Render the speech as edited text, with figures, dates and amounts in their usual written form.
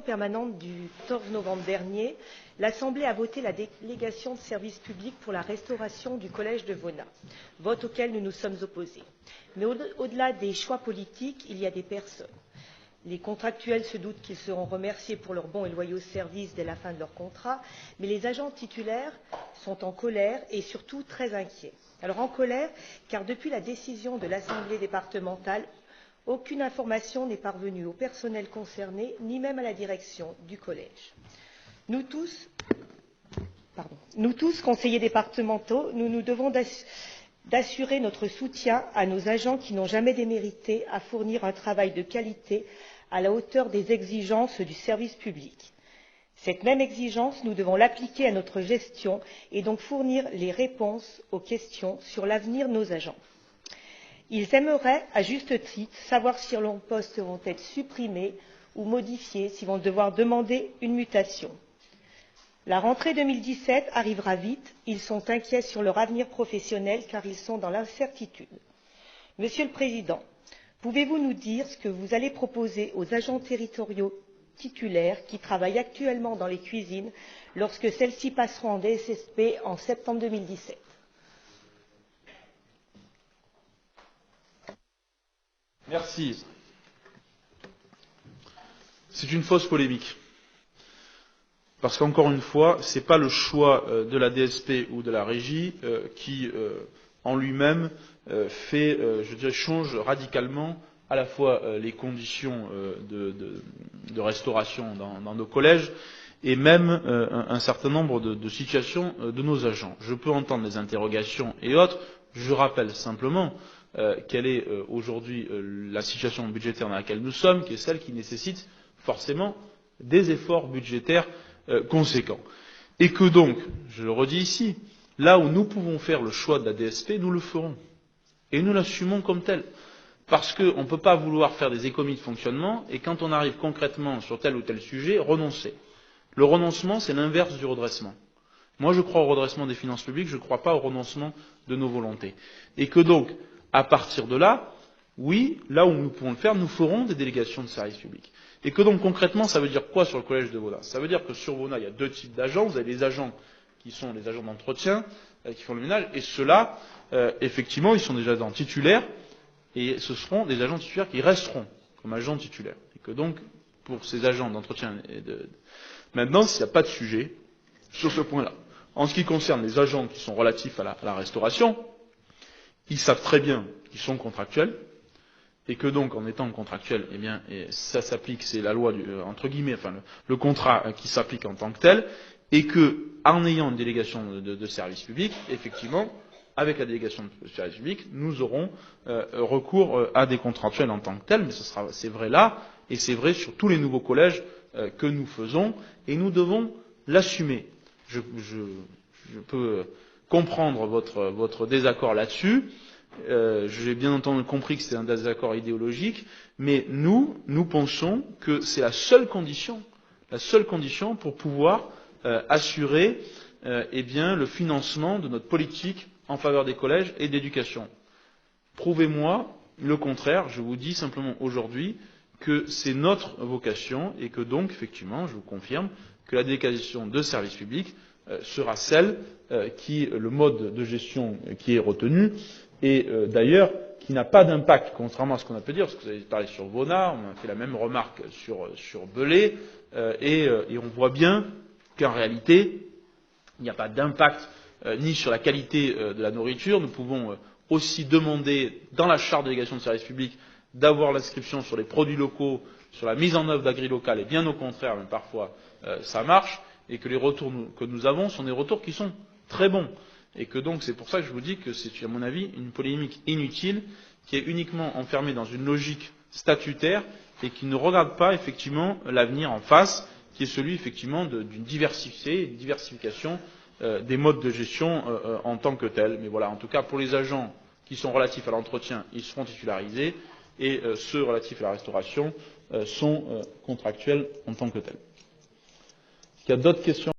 Permanente du 14 novembre dernier, l'Assemblée a voté la délégation de service public pour la restauration du collège de Vaunat, vote auquel nous nous sommes opposés. Mais au-delà des choix politiques, il y a des personnes. Les contractuels se doutent qu'ils seront remerciés pour leurs bons et loyaux services dès la fin de leur contrat, mais les agents titulaires sont en colère et surtout très inquiets. Alors en colère, car depuis la décision de l'Assemblée départementale, aucune information n'est parvenue au personnel concerné, ni même à la direction du collège. Nous tous, conseillers départementaux, nous nous devons d'assurer notre soutien à nos agents qui n'ont jamais démérité à fournir un travail de qualité à la hauteur des exigences du service public. Cette même exigence, nous devons l'appliquer à notre gestion et donc fournir les réponses aux questions sur l'avenir de nos agents. Ils aimeraient, à juste titre, savoir si leurs postes vont être supprimés ou modifiés, s'ils vont devoir demander une mutation. La rentrée 2017 arrivera vite. Ils sont inquiets sur leur avenir professionnel car ils sont dans l'incertitude. Monsieur le Président, pouvez-vous nous dire ce que vous allez proposer aux agents territoriaux titulaires qui travaillent actuellement dans les cuisines lorsque celles-ci passeront en DSSP en septembre 2017 ? Merci. C'est une fausse polémique. Parce qu'encore une fois, ce n'est pas le choix de la DSP ou de la régie qui, en lui-même, change radicalement à la fois les conditions de restauration dans nos collèges et même un certain nombre de situations de nos agents. Je peux entendre les interrogations et autres. Je rappelle simplement quelle est aujourd'hui la situation budgétaire dans laquelle nous sommes, qui est celle qui nécessite forcément des efforts budgétaires conséquents. Et que donc, je le redis ici, là où nous pouvons faire le choix de la DSP, nous le ferons. Et nous l'assumons comme tel. Parce qu'on ne peut pas vouloir faire des économies de fonctionnement et quand on arrive concrètement sur tel ou tel sujet, renoncer. Le renoncement, c'est l'inverse du redressement. Moi, je crois au redressement des finances publiques, je ne crois pas au renoncement de nos volontés. Et que donc, à partir de là, oui, là où nous pouvons le faire, nous ferons des délégations de service public. Et que donc concrètement, ça veut dire quoi sur le collège de Vaunat? Ça veut dire que sur Vaunat, il y a deux types d'agents. Vous avez les agents qui sont les agents d'entretien, qui font le ménage, et ceux-là, effectivement, ils sont des agents titulaires, et ce seront des agents titulaires qui resteront comme agents titulaires. Et que donc, pour ces agents d'entretien Maintenant, s'il n'y a pas de sujet sur ce point-là. En ce qui concerne les agents qui sont relatifs à la restauration, ils savent très bien qu'ils sont contractuels, et que donc, en étant contractuels, eh bien, ça s'applique, c'est la loi entre guillemets, enfin, le contrat qui s'applique en tant que tel, et que, en ayant une délégation de service public, effectivement, avec la délégation de service public, nous aurons recours à des contractuels en tant que tels, mais c'est vrai là, et c'est vrai sur tous les nouveaux collèges que nous faisons, et nous devons l'assumer. Je peux comprendre votre désaccord là-dessus. J'ai bien entendu compris que c'était un désaccord idéologique, mais nous pensons que c'est la seule condition pour pouvoir assurer le financement de notre politique en faveur des collèges et d'éducation. Prouvez-moi le contraire, je vous dis simplement aujourd'hui que c'est notre vocation et que donc, effectivement, je vous confirme que la délégation de service public sera celle le mode de gestion qui est retenu et d'ailleurs qui n'a pas d'impact, contrairement à ce qu'on a pu dire, parce que vous avez parlé sur Vaunat, on a fait la même remarque sur Belay, et on voit bien qu'en réalité, il n'y a pas d'impact ni sur la qualité de la nourriture. Nous pouvons aussi demander, dans la charte de délégation de service public, d'avoir l'inscription sur les produits locaux, sur la mise en œuvre d'agri-local, et bien au contraire, même parfois, ça marche, et que les retours que nous avons sont des retours qui sont très bons. Et que donc, c'est pour ça que je vous dis que c'est, à mon avis, une polémique inutile, qui est uniquement enfermée dans une logique statutaire, et qui ne regarde pas, effectivement, l'avenir en face, qui est celui, effectivement, d'une diversification des modes de gestion en tant que tels. Mais voilà, en tout cas, pour les agents qui sont relatifs à l'entretien, ils seront titularisés, et ceux relatifs à la restauration sont contractuels en tant que tels. Est-ce qu'il y a d'autres questions ?